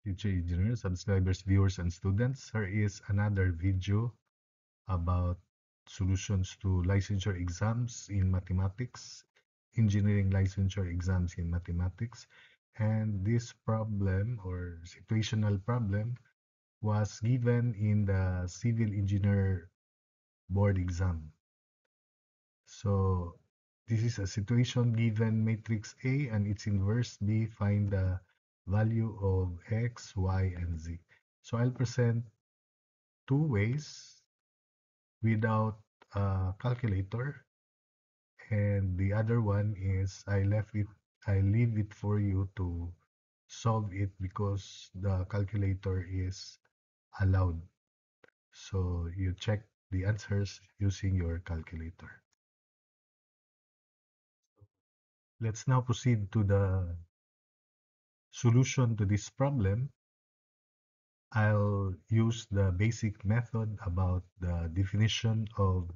future engineers, subscribers, viewers, and students. Here is another video about solutions to licensure exams in mathematics, engineering licensure exams in mathematics. And this problem or situational problem was given in the civil engineer board exam. So this is a situation given matrix A and its inverse B. Find the value of X, Y, and Z. So I'll present two ways without a calculator, and the other one is I leave it for you to solve it because the calculator is allowed. So you check the answers using your calculator. Let's now proceed to the solution to this problem. I'll use the basic method about the definition of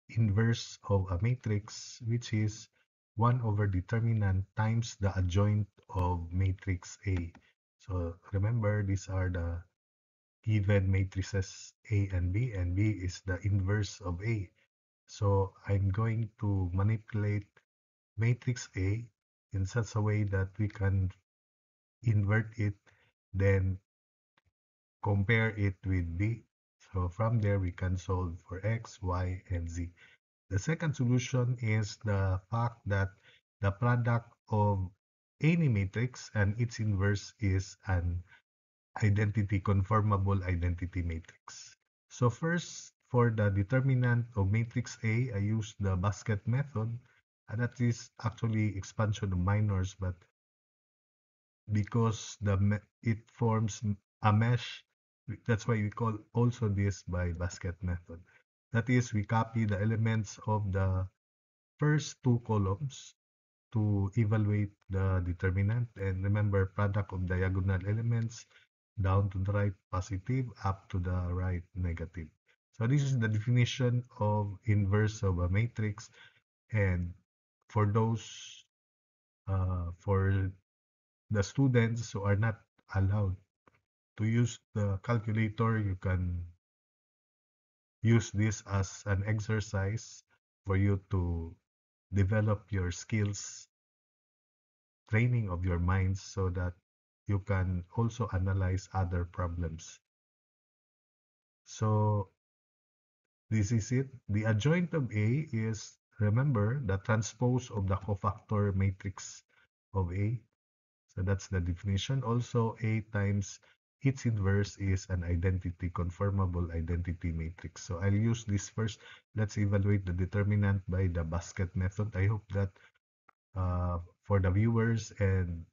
inverse of a matrix, which is 1 over determinant times the adjoint of matrix A. So remember, these are the given matrices A, and B is the inverse of A. So I'm going to manipulate matrix A in such a way that we can invert it, then compare it with B. So from there, we can solve for X, Y, and Z. The second solution is the fact that the product of any matrix and its inverse is an identity conformable identity matrix. So first, for the determinant of matrix A, I use the basket method, and that is actually expansion of minors, but because it forms a mesh, that's why we call also this by basket method. That is, we copy the elements of the first two columns to evaluate the determinant, and remember, product of diagonal elements down to the right positive, up to the right negative. So this is the definition of inverse of a matrix, and for those for the students who are not allowed to use the calculator, you can use this as an exercise for you to develop your skills, training of your minds, so that you can also analyze other problems. So this is it. The adjoint of A is, remember, the transpose of the cofactor matrix of A. So that's the definition. Also, A times its inverse is an identity conformable identity matrix. So I'll use this first. Let's evaluate the determinant by the basket method. I hope that for the viewers and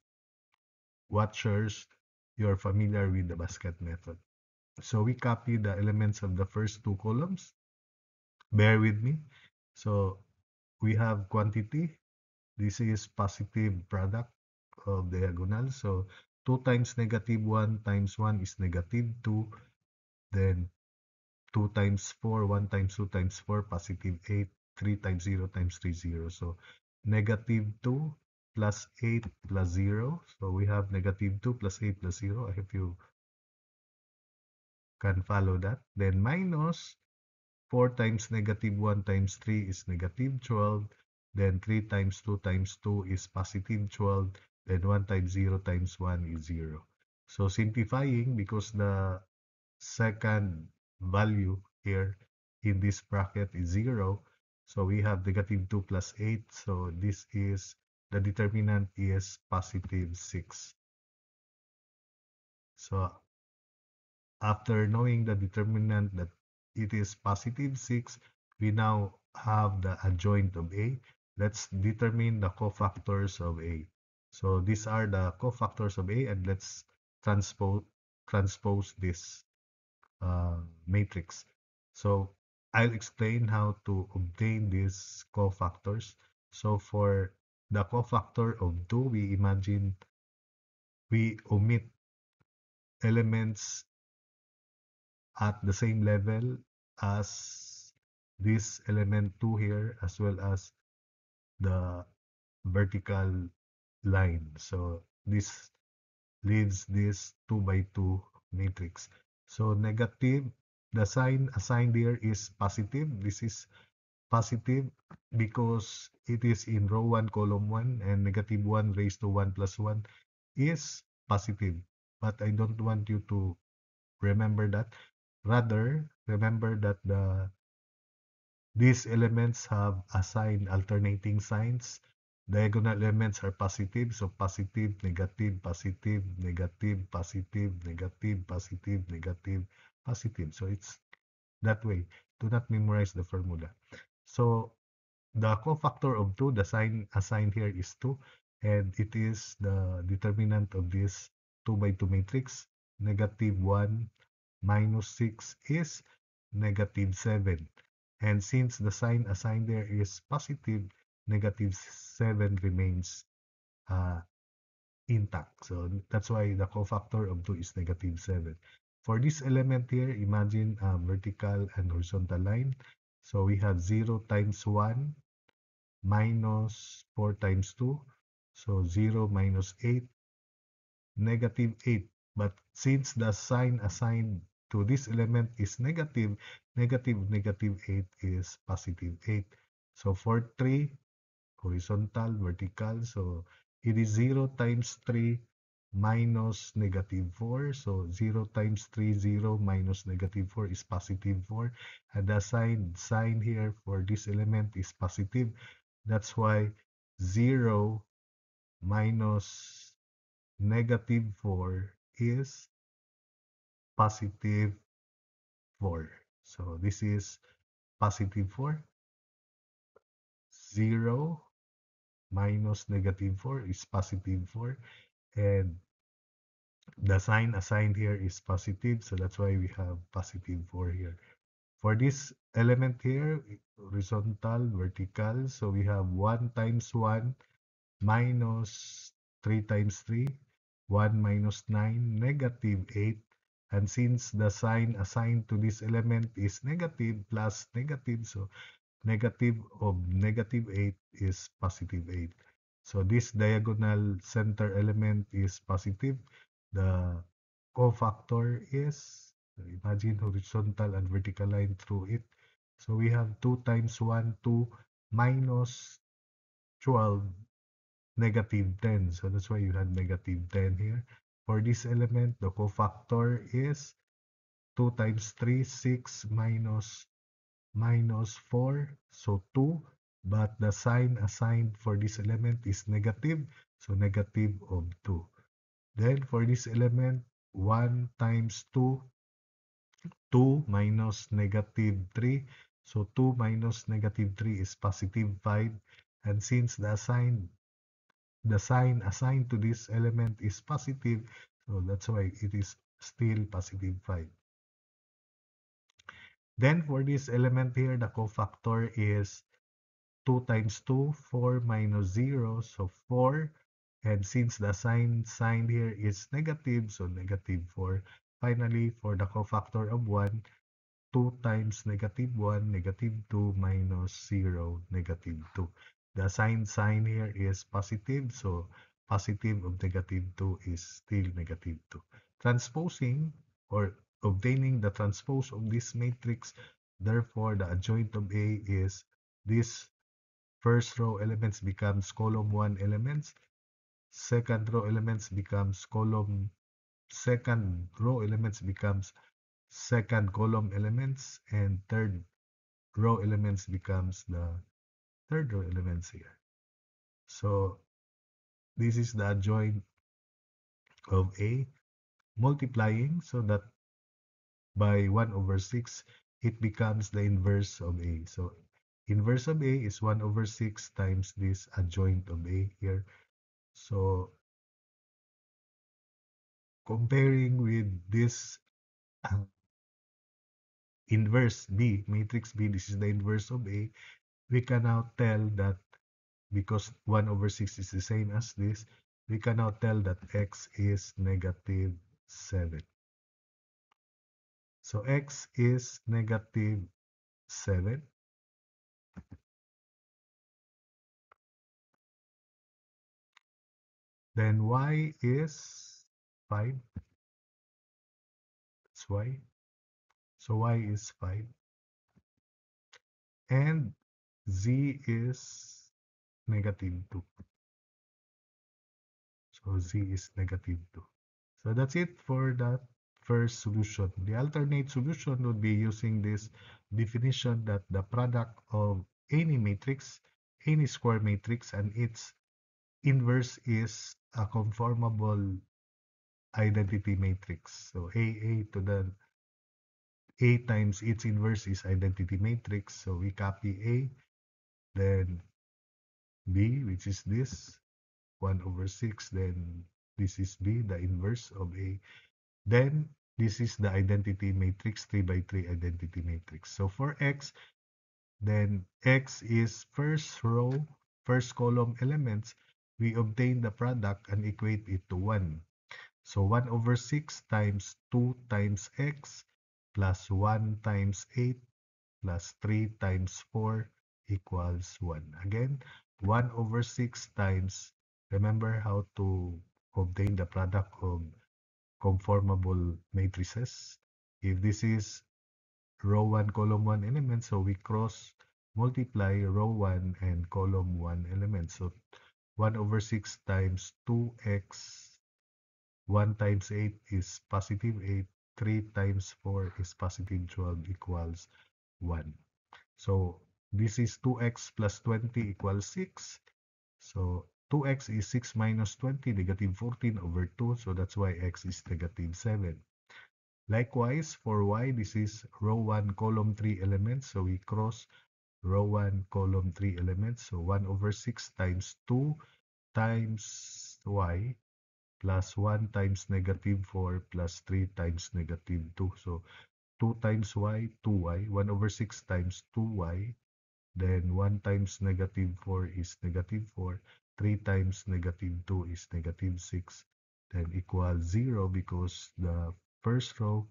watchers, you're familiar with the basket method. So we copy the elements of the first two columns. Bear with me. So we have quantity. This is positive product of diagonal. So 2 times negative 1 times 1 is negative 2. Then 2 times 4, 1 times 2 times 4, positive 8. 3 times 0 times 3, 0. So negative 2 plus 8 plus 0. So we have negative 2 plus 8 plus 0. I hope you can follow that. Then minus 4 times negative 1 times 3 is negative 12. Then 3 times 2 times 2 is positive 12. Then 1 times 0 times 1 is 0. So simplifying, because the second value here in this bracket is 0. So we have negative 2 plus 8. So this is, the determinant is positive 6. So after knowing the determinant that it is positive 6, we now have the adjoint of A. Let's determine the cofactors of A. So these are the cofactors of A, and let's transpose this matrix. So I'll explain how to obtain these cofactors. So for the cofactor of 2, we imagine we omit elements at the same level as this element 2 here, as well as the vertical line. So this leaves this 2 by 2 matrix. So negative, the sign assigned here is positive. This is positive because it is in row 1, column 1, and negative 1 raised to 1 plus 1 is positive. But I don't want you to remember that. Rather, remember that these elements have assigned alternating signs. Diagonal elements are positive, so positive, negative, positive, negative, positive, negative, positive, negative, positive. So it's that way. Do not memorize the formula. So the cofactor of 2, the sign assigned here is 2, and it is the determinant of this 2 by 2 matrix. Negative 1 minus 6 is negative 7. And since the sign assigned there is positive, negative 7 remains uh, intact. So that's why the cofactor of 2 is negative 7. For this element here, imagine a vertical and horizontal line. So we have 0 times 1 minus 4 times 2. So 0 minus 8, negative 8. But since the sign assigned to this element is negative, negative 8 is positive 8. So for 3, horizontal, vertical. So it is 0 times 3 minus negative 4. So 0 times 3, 0 minus negative 4 is positive 4. And the sign here for this element is positive. That's why 0 minus negative 4 is positive 4. So this is positive 4. 0 minus negative 4 is positive 4. And the sign assigned here is positive. So that's why we have positive 4 here. For this element here, horizontal, vertical. So we have 1 times 1 minus 3 times 3, 1 minus 9, negative 8. And since the sign assigned to this element is negative plus negative, so negative of negative 8 is positive 8. So this diagonal center element is positive. The cofactor is, imagine horizontal and vertical line through it. So we have 2 times 1, 2 minus 12, negative 10. So that's why you had negative 10 here. For this element, the cofactor is 2 times 3, 6 minus 4, so 2. But the sign assigned for this element is negative, so negative of 2. Then for this element, 1 times 2, 2 minus negative 3. So 2 minus negative 3 is positive 5. And since the sign assigned to this element is positive, so that's why it is still positive 5. Then for this element here, the cofactor is 2 times 2, 4 minus 0, so 4. And since the sign here is negative, so negative 4. Finally, for the cofactor of 1, 2 times negative 1, negative 2 minus 0, negative 2. The sign here is positive, so positive of negative 2 is still negative 2. Transposing or obtaining the transpose of this matrix, therefore the adjoint of A is this first row elements becomes column 1 elements, second row elements becomes second row elements becomes second column elements, and third row elements becomes the third row elements here. So this is the adjoint of A, multiplying so that by 1 over 6 it becomes the inverse of A. So inverse of A is 1 over 6 times this adjoint of A here. So comparing with this inverse B, matrix B, this is the inverse of A, we can now tell that because 1 over 6 is the same as this, we can now tell that x is negative 7. So x is negative 7. Then y is 5. That's y. So y is 5. And z is negative 2. So z is negative 2. So that's it for that first solution. The alternate solution would be using this definition that the product of any matrix, any square matrix, and its inverse is a conformable identity matrix. So A to the A times its inverse is identity matrix. So we copy A, then B, which is this, 1 over 6, then this is B, the inverse of A. Then this is the identity matrix, 3 by 3 identity matrix. So for X, then X is first row, first column elements. We obtain the product and equate it to 1. So 1 over 6 times 2 times X plus 1 times 8 plus 3 times 4 equals 1. Again, 1 over 6 times, remember how to obtain the product of conformable matrices. If this is row 1, column 1 element, so we cross multiply row 1 and column 1 element. So 1 over 6 times 2x, 1 times 8 is positive 8, 3 times 4 is positive 12 equals 1. So this is 2x plus 20 equals 6. So 2x is 6 minus 20, negative 14 over 2. So that's why x is negative 7. Likewise, for y, this is row 1, column 3 elements. So we cross row 1, column 3 elements. So 1 over 6 times 2 times y plus 1 times negative 4 plus 3 times negative 2. So 2 times y, 2y. 1 over 6 times 2y. Then 1 times negative 4 is negative 4. 3 times negative 2 is negative 6. Then equals 0 because the first row,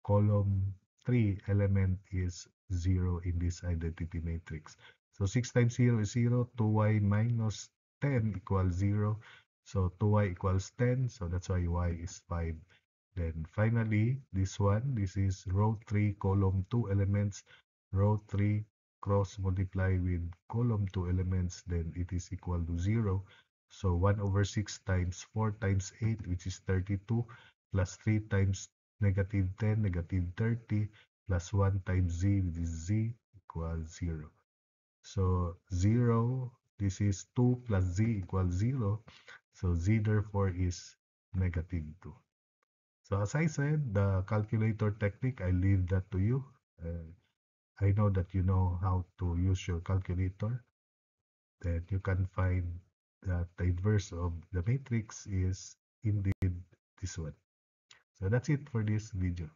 column 3 element is 0 in this identity matrix. So 6 times 0 is 0. 2y minus 10 equals 0. So 2y equals 10. So that's why y is 5. Then finally, this one, this is row 3, column 2 elements. Row 3 cross multiply with column 2 elements, then it is equal to 0. So 1 over 6 times 4 times 8, which is 32, plus 3 times negative 10, negative 30, plus 1 times z, which is z, equals 0. So 0, this is 2 plus z equals 0. So z therefore is negative 2. So as I said, the calculator technique, I leave that to you. I know that you know how to use your calculator. Then you can find that the inverse of the matrix is indeed this one. So that's it for this video.